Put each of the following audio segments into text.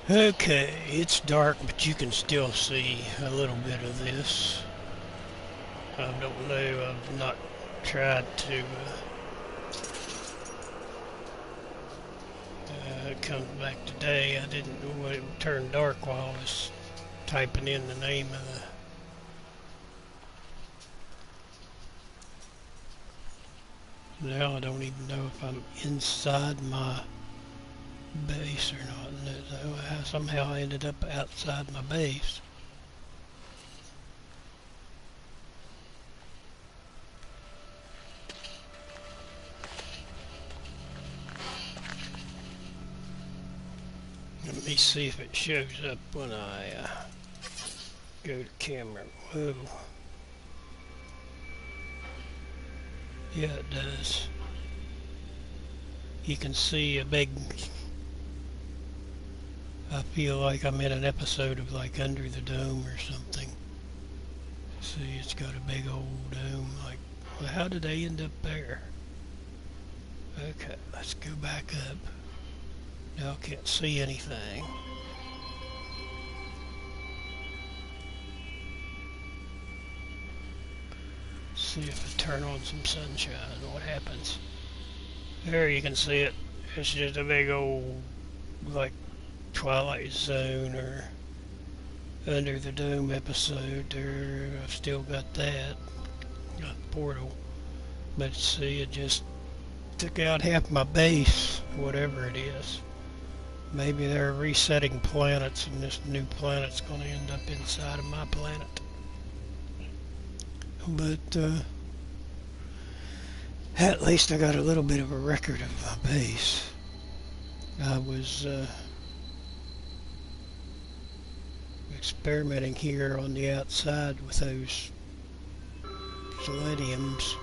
Okay, it's dark, but you can still see a little bit of this. I don't know, I've not tried to come back today. I didn't know it would turn dark while I was typing in the name of the... Now I don't even know if I'm inside my base or not. No, somehow I ended up outside my base. Let me see if it shows up when I go to camera. Whoa. Yeah, it does. You can see a big... I feel like I'm in an episode of like Under the Dome or something. See, it's got a big old dome. Like, well, how did they end up there? Okay, let's go back up. Now I can't see anything. See if I turn on some sunshine, what happens. There you can see it. It's just a big old, like, Twilight Zone or Under the Dome episode there. I've still got that. Got Portal. But see, it just took out half my base, whatever it is. Maybe they're resetting planets and this new planet's going to end up inside of my planet. But at least I got a little bit of a record of my base. I was experimenting here on the outside with those seleniums.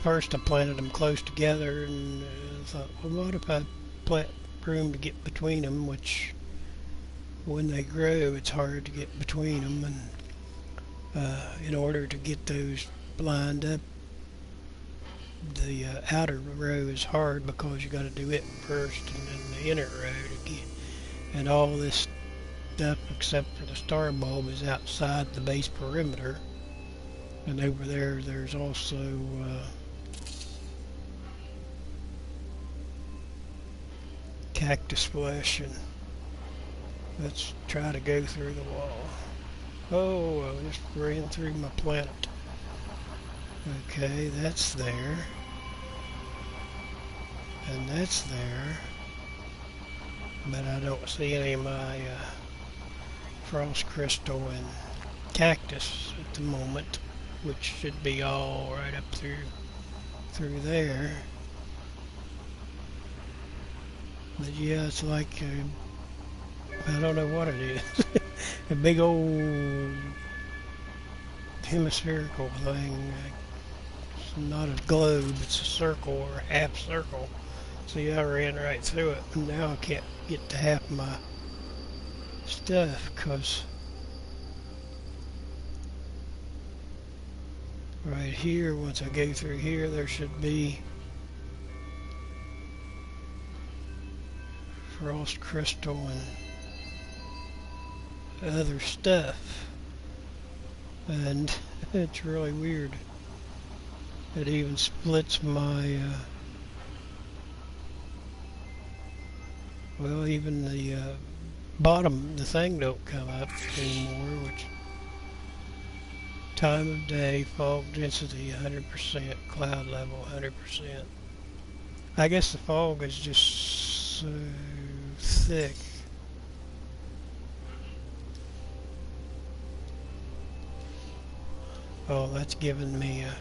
First I planted them close together and thought, well, what if I plant room to get between them, which when they grow it's hard to get between them, and in order to get those lined up, the outer row is hard because you got to do it first and then the inner row to get, and all this stuff except for the star bulb is outside the base perimeter. And over there there's also cactus flesh, and let's try to go through the wall. Oh, I just ran through my planet. Okay, that's there. And that's there. But I don't see any of my frost crystal and cactus at the moment, which should be all right up through there. But yeah, it's like I don't know what it is. A big old hemispherical thing. It's not a globe, it's a circle or a half circle. See, I ran right through it, and now I can't get to half my stuff because right here, once I go through here, there should be frost crystal and other stuff. And it's really weird. It even splits my well, even the bottom, the thing don't come up anymore, which time of day, fog density 100%, cloud level 100%. I guess the fog is just so thick. Oh, that's giving me a...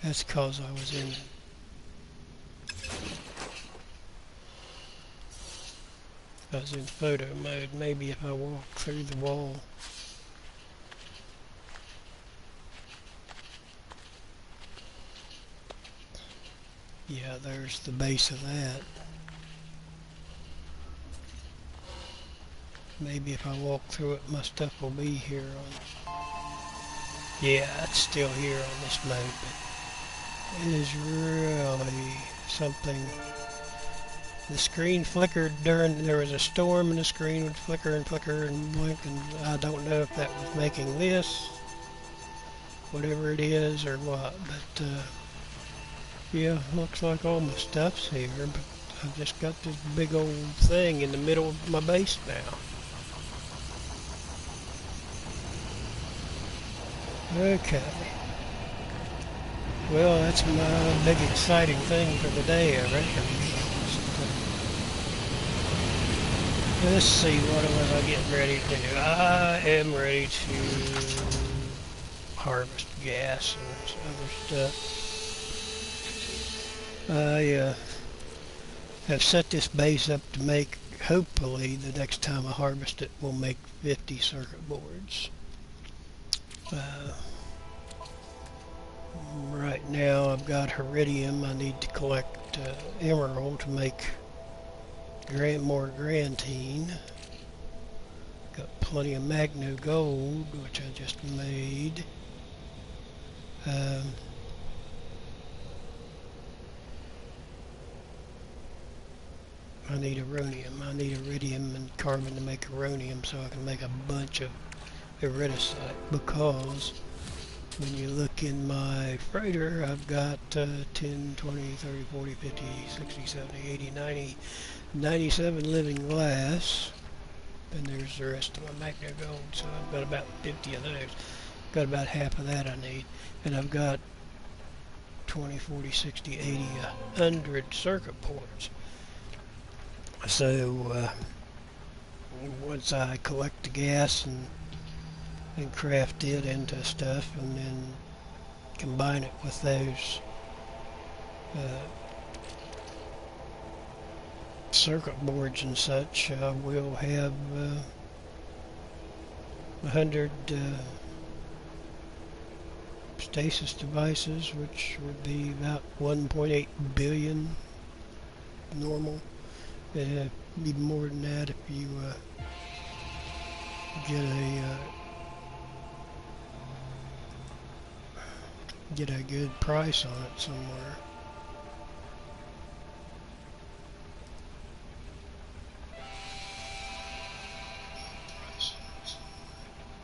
That's cause I was in photo mode. Maybe if I walk through the wall. Yeah, there's the base of that. Maybe if I walk through it, my stuff will be here on... Yeah, it's still here on this mode, but is really something. The screen flickered there was a storm and the screen would flicker and flicker and blink, and I don't know if that was making this, whatever it is, or what, but yeah, looks like all my stuff's here, but I've just got this big old thing in the middle of my base now. Okay. Well, that's my big exciting thing for the day, I reckon. Let's see, what am I getting ready to do? I am ready to harvest gas and other stuff. I have set this base up to make, hopefully, the next time I harvest it, will make 50 circuit boards. Right now I've got Iridium. I need to collect emerald to make more Grantine. Got plenty of Magno Gold, which I just made. I need Ironium. I need Iridium and Carbon to make Ironium so I can make a bunch of Iridesite, because when you look in my freighter, I've got 10, 20, 30, 40, 50, 60, 70, 80, 90, 97 living glass. And there's the rest of my Magno Gold, so I've got about 50 of those. Got about half of that I need. And I've got 20, 40, 60, 80, 100 circuit boards. So once I collect the gas and craft it into stuff and then combine it with those circuit boards and such, we'll have 100 stasis devices, which would be about 1.8 billion normal. It'd be more than that if you get a good price on it somewhere.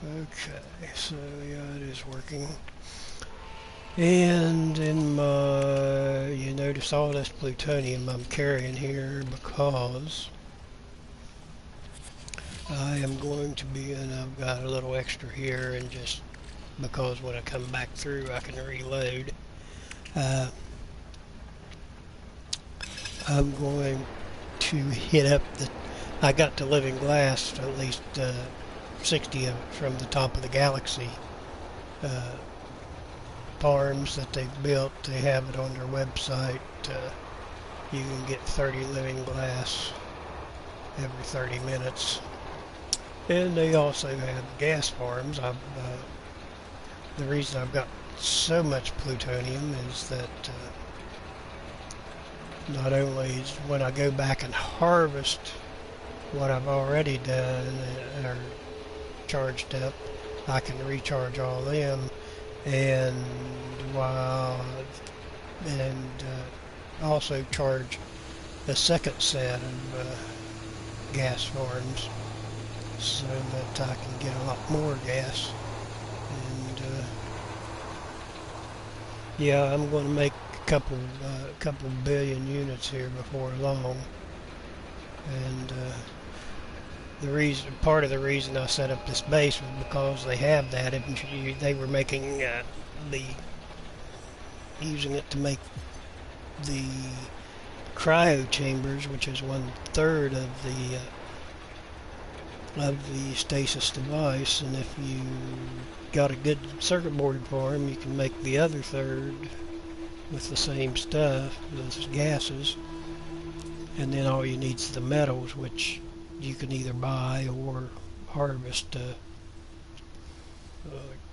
Okay, so yeah, it is working. And in my, you notice all this plutonium I'm carrying here because I am going to be, and I've got a little extra here, and just because when I come back through I can reload. I'm going to hit up I got the living glass, at least 60 of it from the top of the Galaxy farms that they've built. They have it on their website. You can get 30 living glass every 30 minutes. And they also have gas farms. The reason I've got so much plutonium is that not only is when I go back and harvest what I've already done or charged up, I can recharge all them, and also charge a second set of gas farms so that I can get a lot more gas. And yeah, I'm going to make a couple billion units here before long. And part of the reason I set up this base was because they have that. They were making using it to make the cryo chambers, which is 1/3 of the stasis device. And if you got a good circuit board for them, you can make the other third with the same stuff, those gases. And then all you need is the metals, which you can either buy or harvest.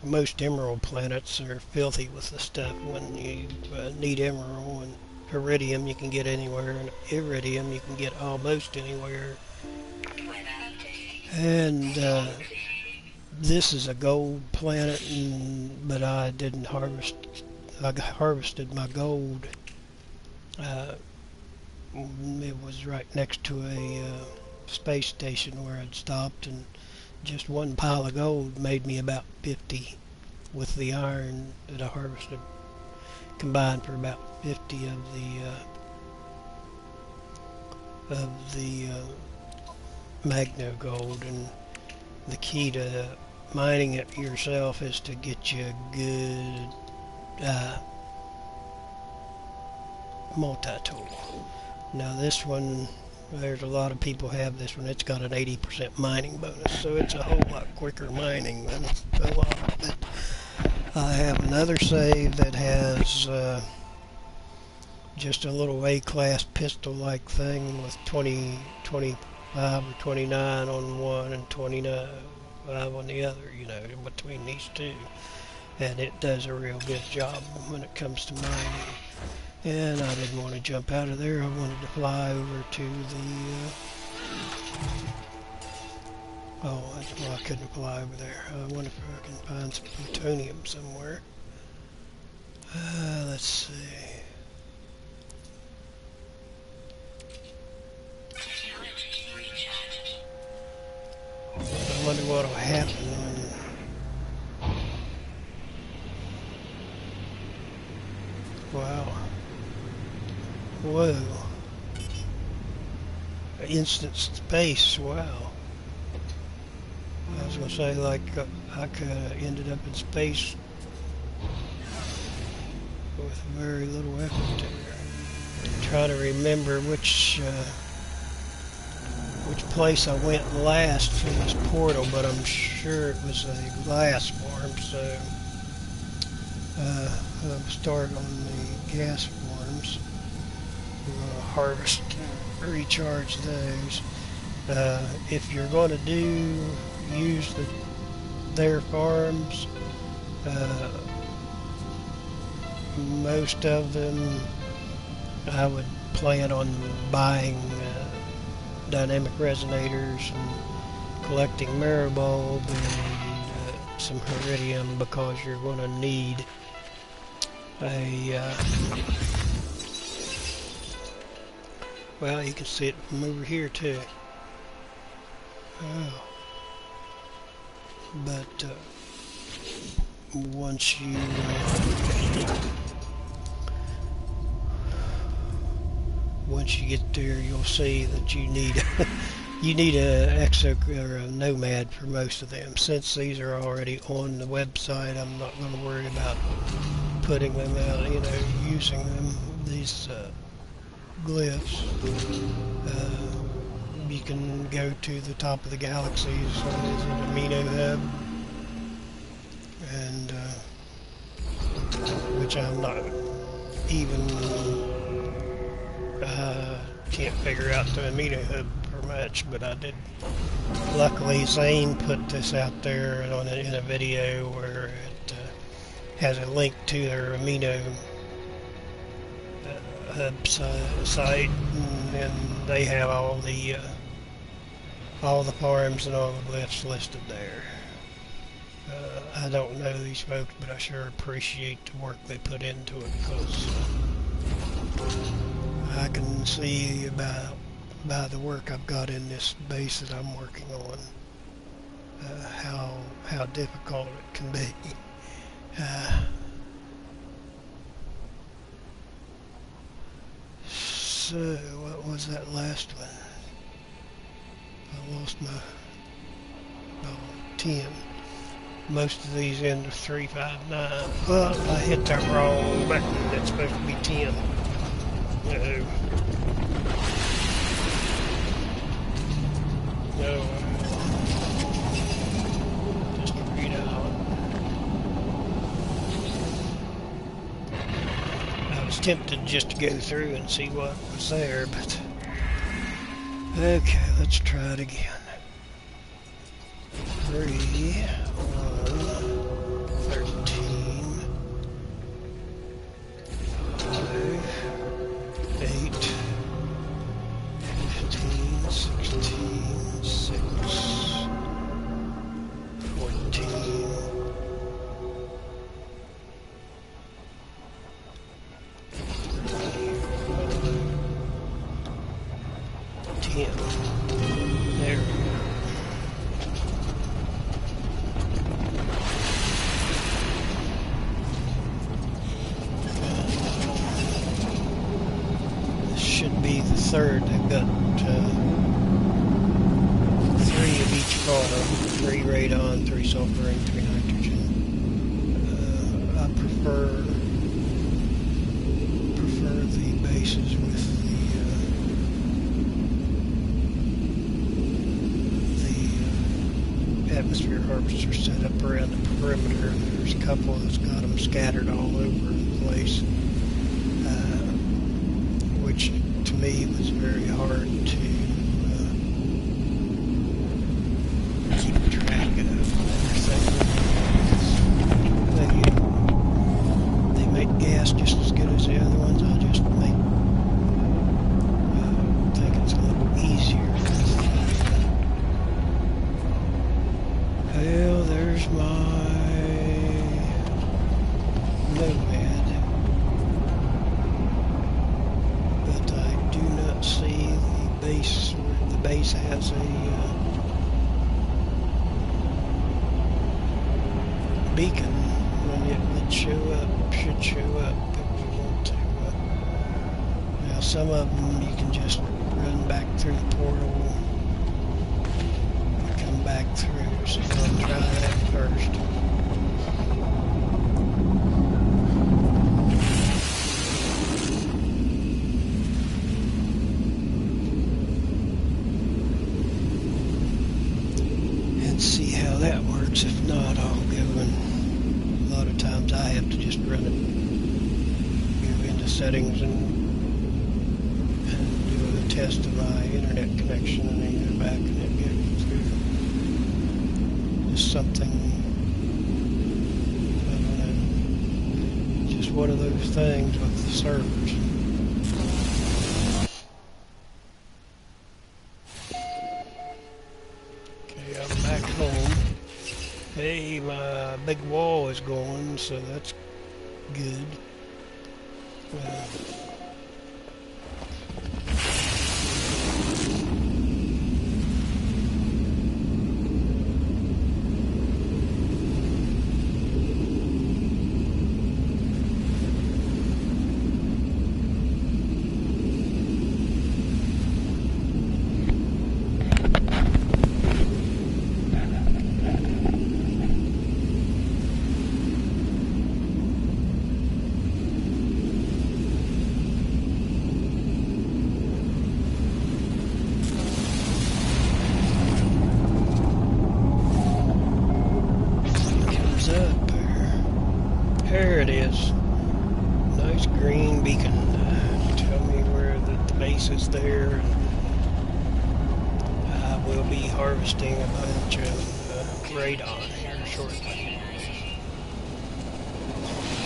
Most emerald planets are filthy with the stuff. When you need emerald and iridium, you can get anywhere, and iridium you can get almost anywhere. And this is a gold planet, but I didn't harvest I harvested my gold. Uh, it was right next to a space station where I'd stopped, and just one pile of gold made me about 50 with the iron that I harvested, combined for about 50 of the Magno gold. And the key to mining it yourself is to get you a good multi-tool. Now this one, there's a lot of people have this one. It's got an 80% mining bonus, so it's a whole lot quicker mining than a lot of it. I have another save that has just a little A-class pistol-like thing with 20, 25 or 29 on one and 29 on the other, you know, between these two. And it does a real good job when it comes to mining. And I didn't want to jump out of there. I wanted to fly over to the... oh, that's why I couldn't fly over there. I wonder if I can find some plutonium somewhere. Let's see. I wonder what will happen when... wow. Whoa. Instant space, wow. I was going to say, like, I could have ended up in space with very little effort there. I'm trying to remember which place I went last for this portal, but I'm sure it was a glass farm, so I'll start on the gas farms. We're going to harvest and recharge those. If you're going to use their farms, most of them I would plan on buying dynamic resonators and collecting Maribulb and some Heridium, because you're going to need a well, you can see it from over here too. Oh. But once you get there, you'll see that you need you need a exo or a nomad for most of them. Since these are already on the website, I'm not going to worry about putting them out, you know, using them. These glyphs. You can go to the top of the galaxies on the amino hub, and which I'm not even can't figure out the amino hub for much, but I did. Luckily, Zane put this out there in a video where it has a link to their amino hub site, and they have all the farms and all the glyphs listed there. I don't know these folks, but I sure appreciate the work they put into it, because I can see by the work I've got in this base that I'm working on how difficult it can be. So what was that last one? I lost my 10. Most of these end of 359. Well, I hit that wrong button. That's supposed to be 10. No. No. Just read out. I was tempted just to go through and see what was there, but okay, let's try it again. 3, 1, 13, 5, 8, 15, 16, 6, 14, third. They've got 3 of each column, 3 radon, 3 sulfur, and 3 nitrogen. I prefer the bases with the atmosphere harvester set up around the perimeter. There's a couple that's got them scattered all over the place, which to me was very hard to keep track of. They make gas just as good as the other ones. I just think it's a little easier. Well, there's my Nomad, but I do not see the base. The base has a beacon, and it would should show up if we want to. Now, some of them you can just run back through the portal and come back through, so I'll try that first. And see how that works. If not, I'll go and a lot of times I have to just run it, go into settings and do a test of my internet connection, and then go back and then go through. Just something, I don't know, just one of those things with the servers. Okay, I'm back home. Hey, my big wall is going, so that's good. There it is. Nice green beacon. Tell me where the base is there. I will be harvesting a bunch of radon here shortly.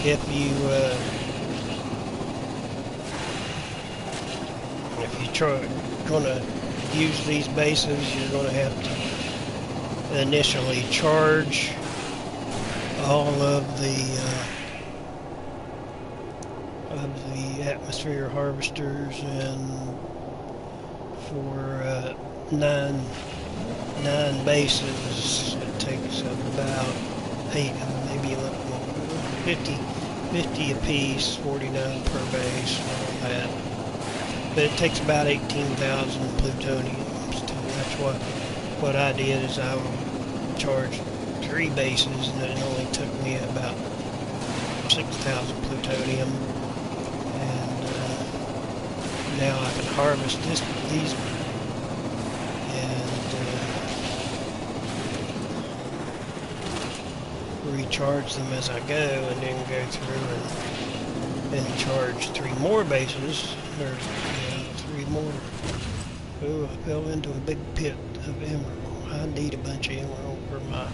If you're gonna use these bases, you're gonna have to initially charge all of the atmosphere harvesters, and for nine bases it takes about 8, maybe a little more, 50 a piece, 49 per base, and all that. But it takes about 18,000 plutoniums. That's what I did, is I charged 3 bases, and it only took me about 6,000 plutonium. And now I can harvest these and recharge them as I go, and then go through and charge 3 more bases, or 3 more. Oh, I fell into a big pit of emerald. I need a bunch of emerald for my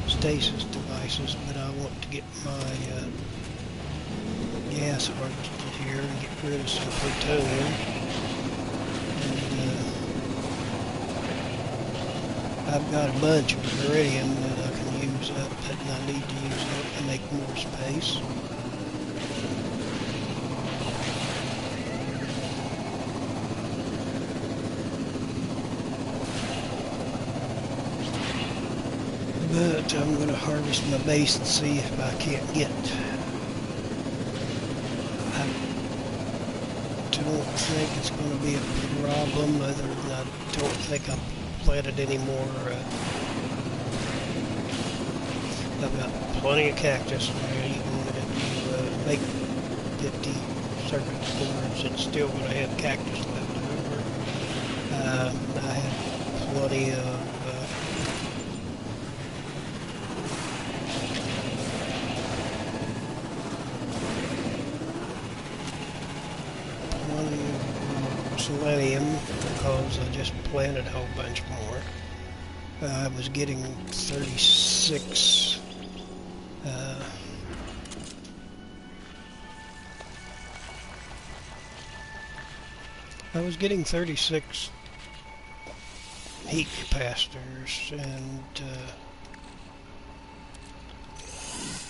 stasis devices, but I want to get my gas harvested here and get rid of some plutonium. And I've got a bunch of iridium that I can use up, that I need to use up to make more space. But I'm going to harvest my base and see if I can't get... I don't think it's going to be a problem, other than I don't think I've planted any more. I've got plenty of cactus where even if you make 50 circuit boards, it's still going to have cactus left over. I have plenty of selenium because I just planted a whole bunch more. I was getting 36 I was getting 36 heat capacitors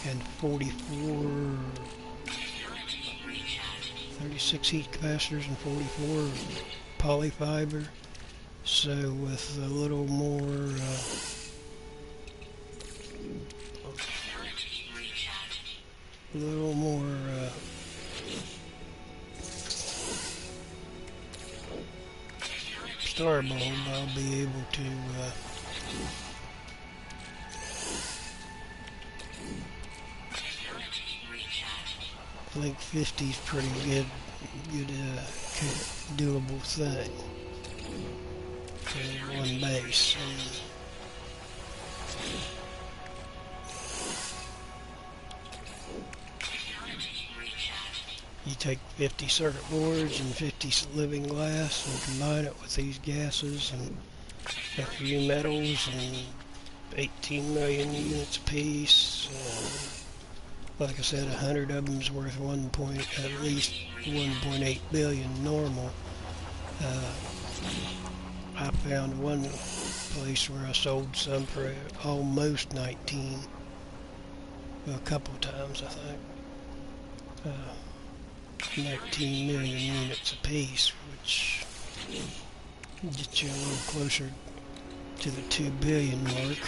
and 44 36 heat capacitors and 44 polyfiber. So with a little more star bulb, I'll be able to I think 50 is pretty good doable thing for one base. You take 50 circuit boards and 50 living glass and combine it with these gases and a few metals and 18 million units apiece. Like I said, 100 of them's worth at least 1.8 billion normal. I found one place where I sold some for almost 19, a couple of times I think. 19 million units apiece, which gets you a little closer to the 2 billion mark.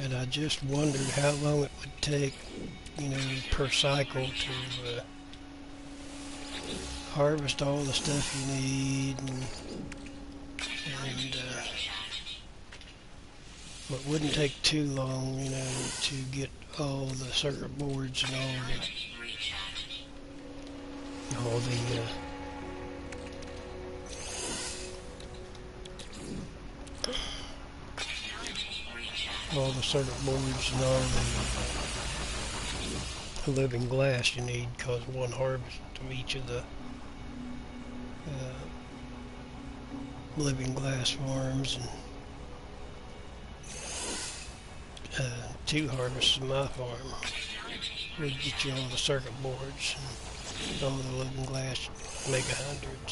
And I just wondered how long it would take, per cycle to harvest all the stuff you need, and it wouldn't take too long, to get all the circuit boards and all the circuit boards and all the living glass you need, because one harvest of each of the living glass farms and 2 harvests of my farm would get you all the circuit boards and all the living glass, make 100.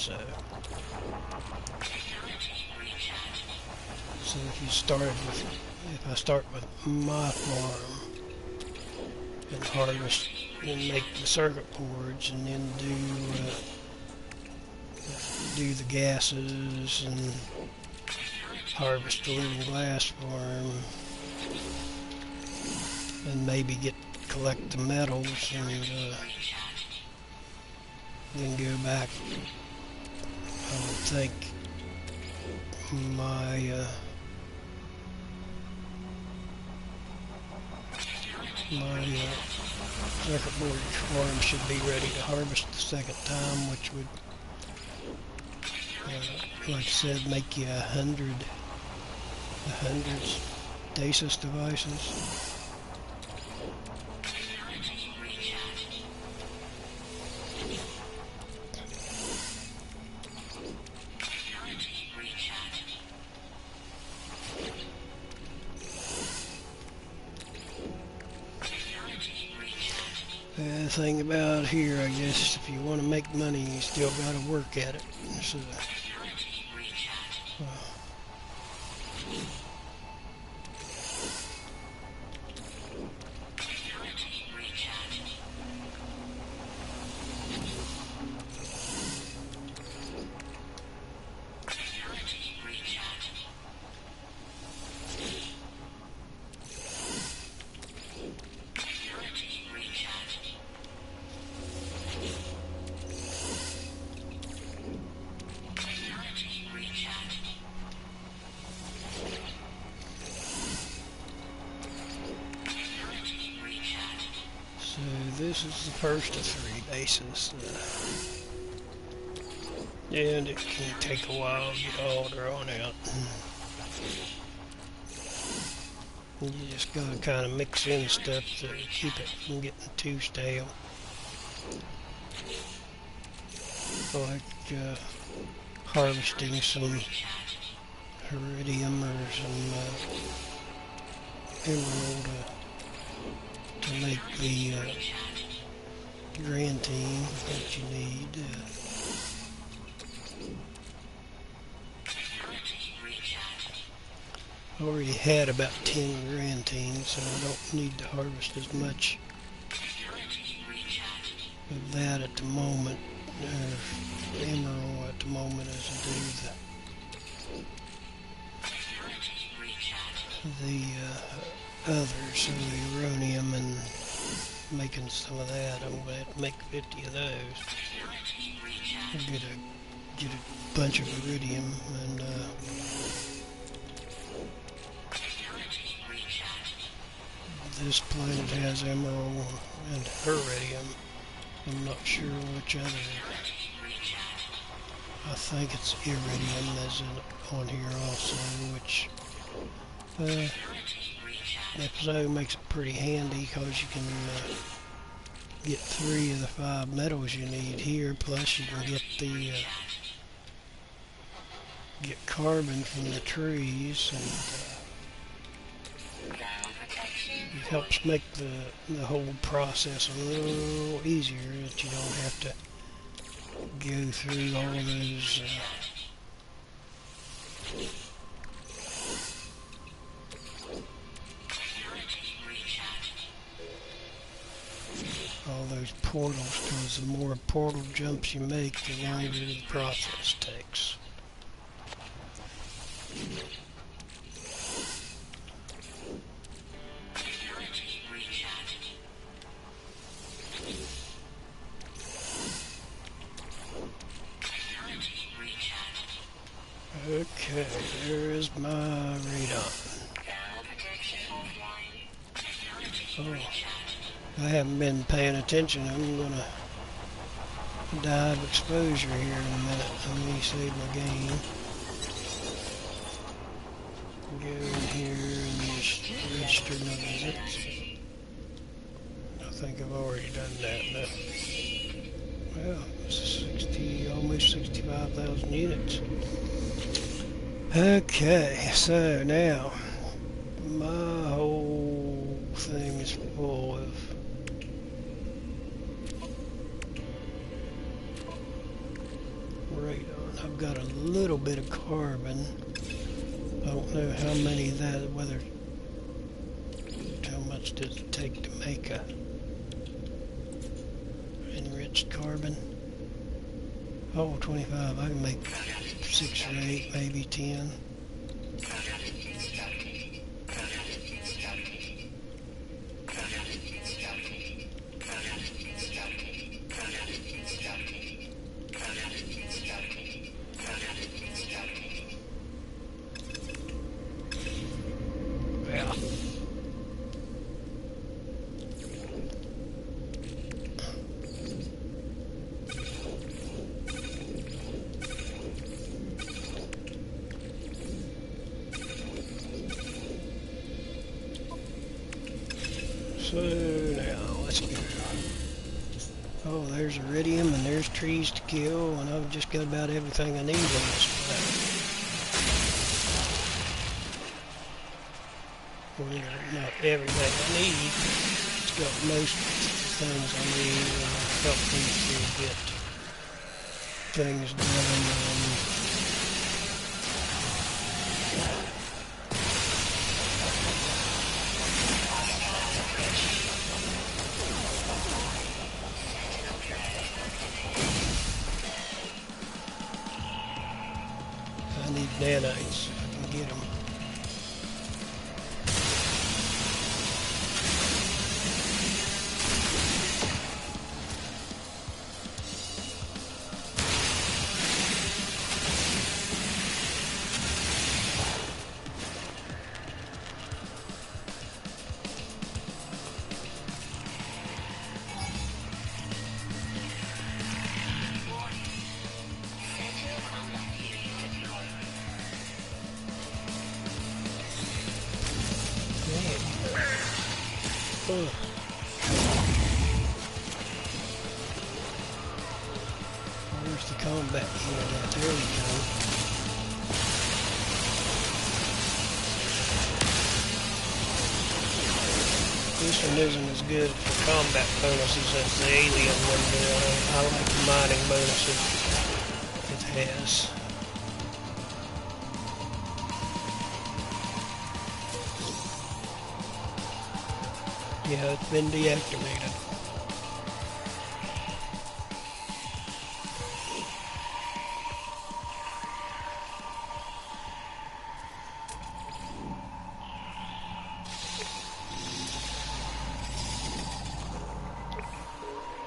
So if I start with my farm and harvest and make the circuit boards, and then do the gases and harvest the living glass farm, and maybe collect the metals, and then go back. I would think my circuit board farm should be ready to harvest the second time, which would, like I said, make you 100 Dasus devices. The thing about here, I guess, if you want to make money, you still got to work at it. So, this is the first of 3 bases. And it can take a while to get all drawn out. You just gotta kind of mix in stuff to keep it from getting too stale. Like harvesting some iridium or some emerald to make the grantine that you need. I already had about 10 grantines, so I don't need to harvest as much of that at the moment, or emerald at the moment, as I do the others, so the uranium, and making some of that. I'm going to have to make 50 of those. I'll get a bunch of iridium, and this planet has emerald and iridium. I'm not sure which other. I think it's iridium that's on here also, which episode makes it pretty handy because you can get 3 of the 5 metals you need here, plus you can get the get carbon from the trees, and it helps make the whole process a little easier, that you don't have to go through all those portals, because the more portal jumps you make, the longer the process takes. Okay, there is my radon. Oh, I haven't been paying attention. I'm gonna die of exposure here in a minute. Let me save my game. Go in here and just register my visits. I think I've already done that. No. Well, almost 65,000 units. Okay, so now my whole thing is full of radon. I've got a little bit of carbon. I don't know how many of that, how much does it take to make a enriched carbon? Oh, 25. I can make 6 or 8, maybe 10. So now let's go. Oh, there's iridium and there's trees to kill, and I've just got about everything I need on this planet. Well, not everything I need. It's got most things I need to help me to get things done. Nanites, I can get them. Oh. Where's the combat unit at? There we go. This one isn't as good for combat bonuses as the alien one, but I like the mining bonuses it has. Yeah, it's been deactivated.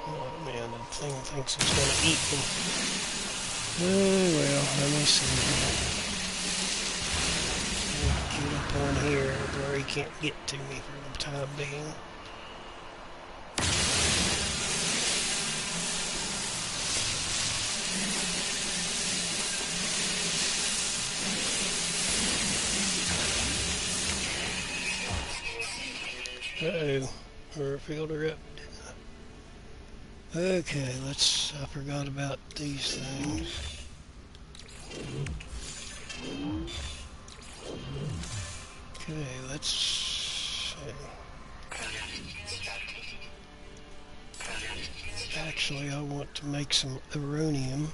Oh man, that thing thinks it's gonna eat me. Oh well, let me see. Get up on here where he can't get to me for the time being. Uh-oh, I filled her up. Okay, I forgot about these things. Okay, let's see. Actually, I want to make some uranium.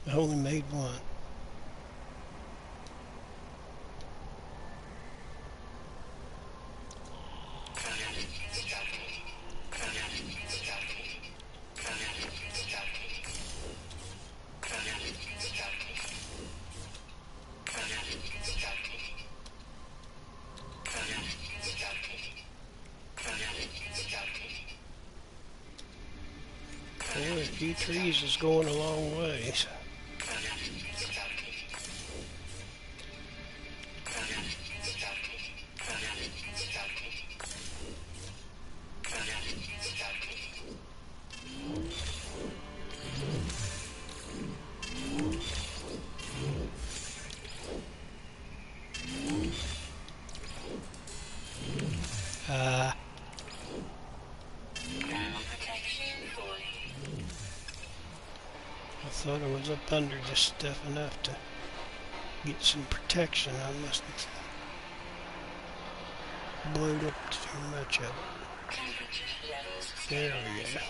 I only made one. Boy, a few trees is going a long ways. I thought I was up under this stuff enough to get some protection. I must have blowed up too much of it. There we go.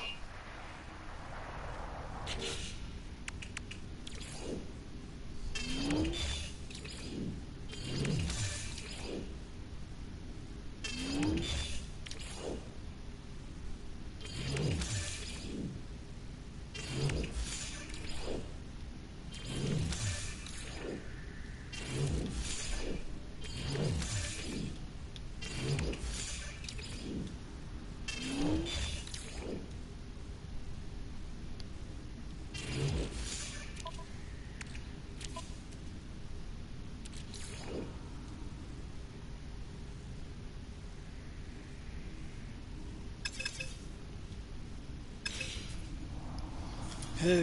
Okay.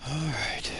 All right.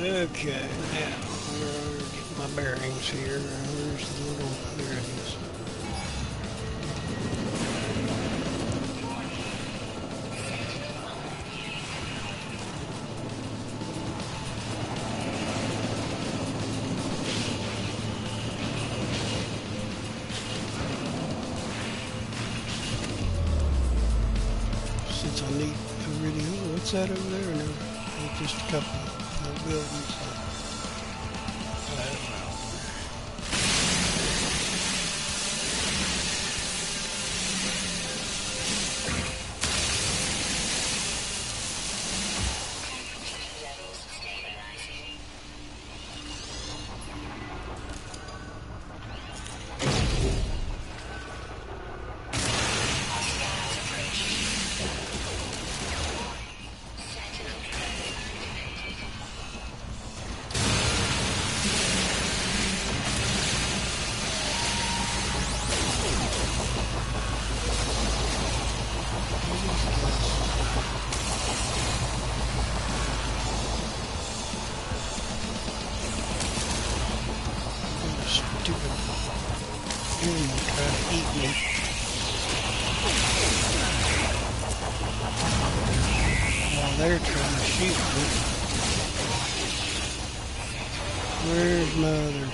Okay, now we're getting my bearings here. Where's the little, there it is. Since I need a radio, what's that over there? No, just a couple of buildings. I don't know. Stupid animal trying to eat me. While they're trying to shoot me. Where's my other?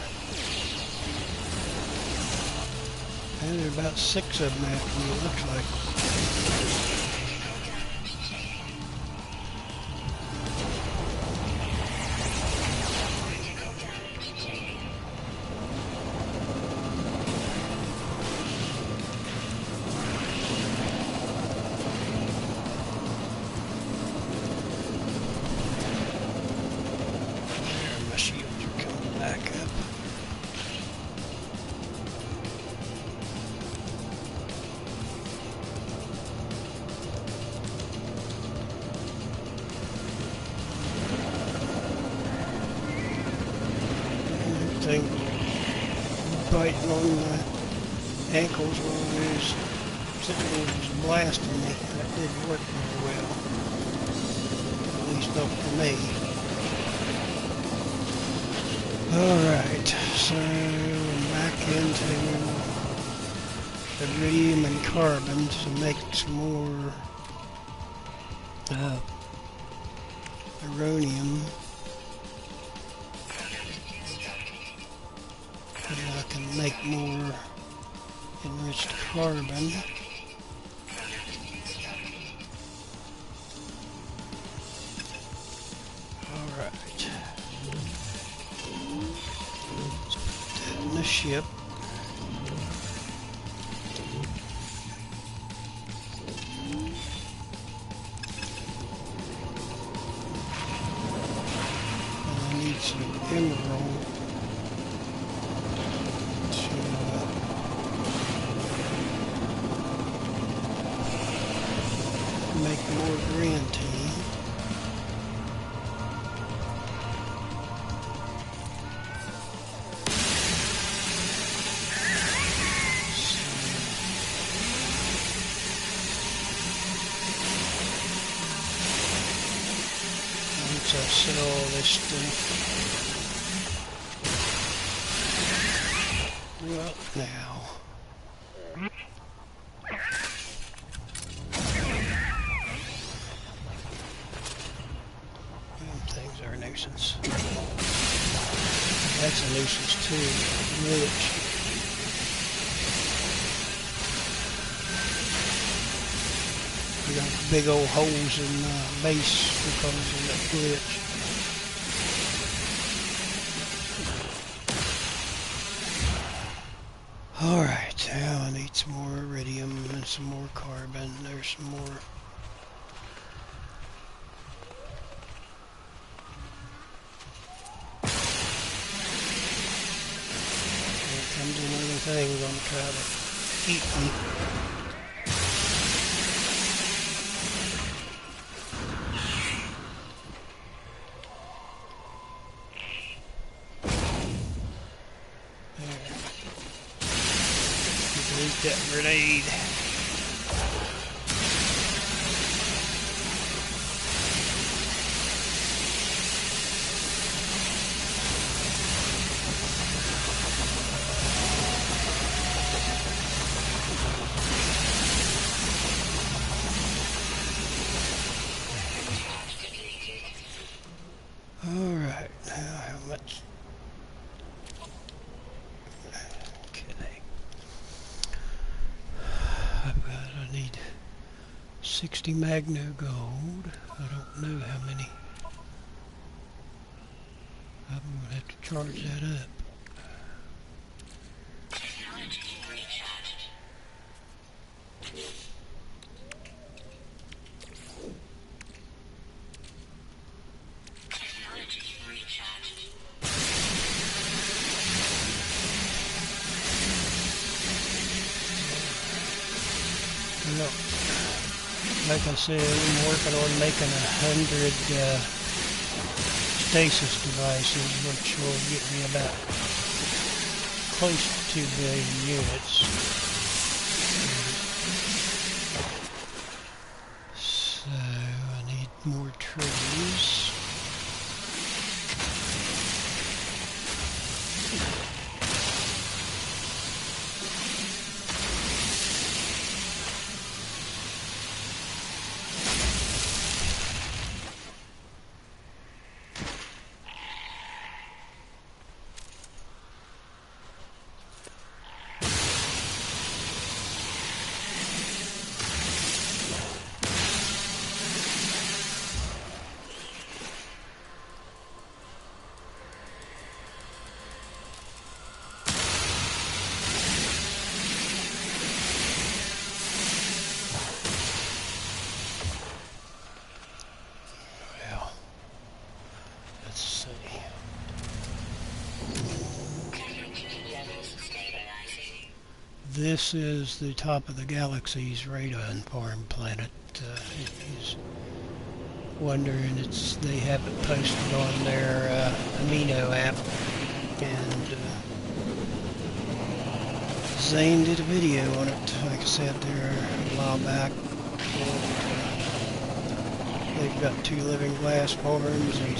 And there's about 6 of them after me, it looks like. My shields are coming back up. Thing biting on my ankles while I was sitting there was blasting me. That didn't work very well. At least not for me. Alright, so back into iridium and carbon to make some more uranium. And I can make more enriched carbon. Alright. Let's put that in the ship. And I need some emerald. Make more green tea. Once I sell all this stuff, well, now. Things are a nuisance. That's a nuisance too. Glitch. We got big old holes in the base because of that glitch. Alright, now I need some more iridium and some more carbon. There's some more. Here comes another thing gonna try to eat me. That grenade. All right, now how much? I need 60 Magno Gold. I don't know how many. I'm going to have to charge that up. Well, like I said, I'm working on making 100 stasis devices, which will get me about close to 2 billion units. So I need more trees. This is the top of the galaxy's radon farm planet. He's wondering, they have it posted on their Amino app, and Zane did a video on it, like I said, there a while back. And, they've got 2 living glass forms and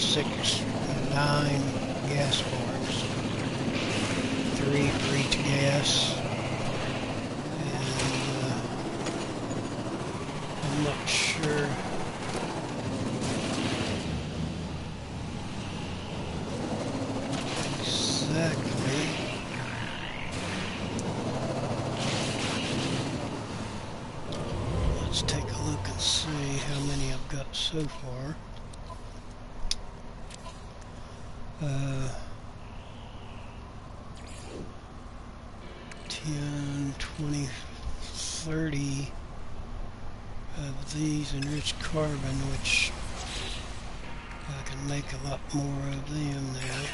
9 gas forms. 3 for each gas. I'm not sure exactly. Let's take a look and see how many I've got so far. 10, 20, 30 of these enriched carbon, which I can make a lot more of them now.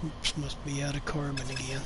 Oops, must be out of carbon again.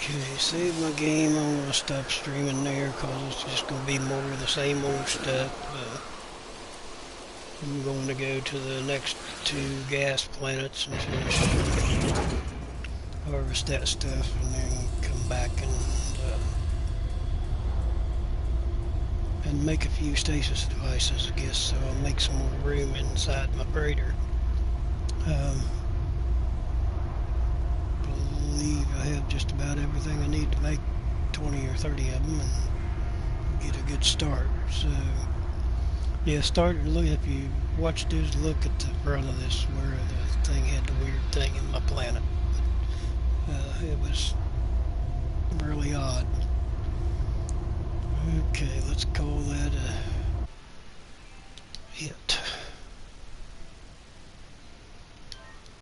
Okay, save my game. I'm going to stop streaming there because it's just going to be more of the same old stuff. I'm going to go to the next two gas planets and finish harvest that stuff and then come back and make a few stasis devices, I guess, so I'll make some more room inside my freighter. Believe I have just about everything I need to make 20 or 30 of them and get a good start. So yeah, start to look, if you watch this, look at the front of this where the thing had the weird thing in my planet. It was really odd. Okay, let's call that a hit.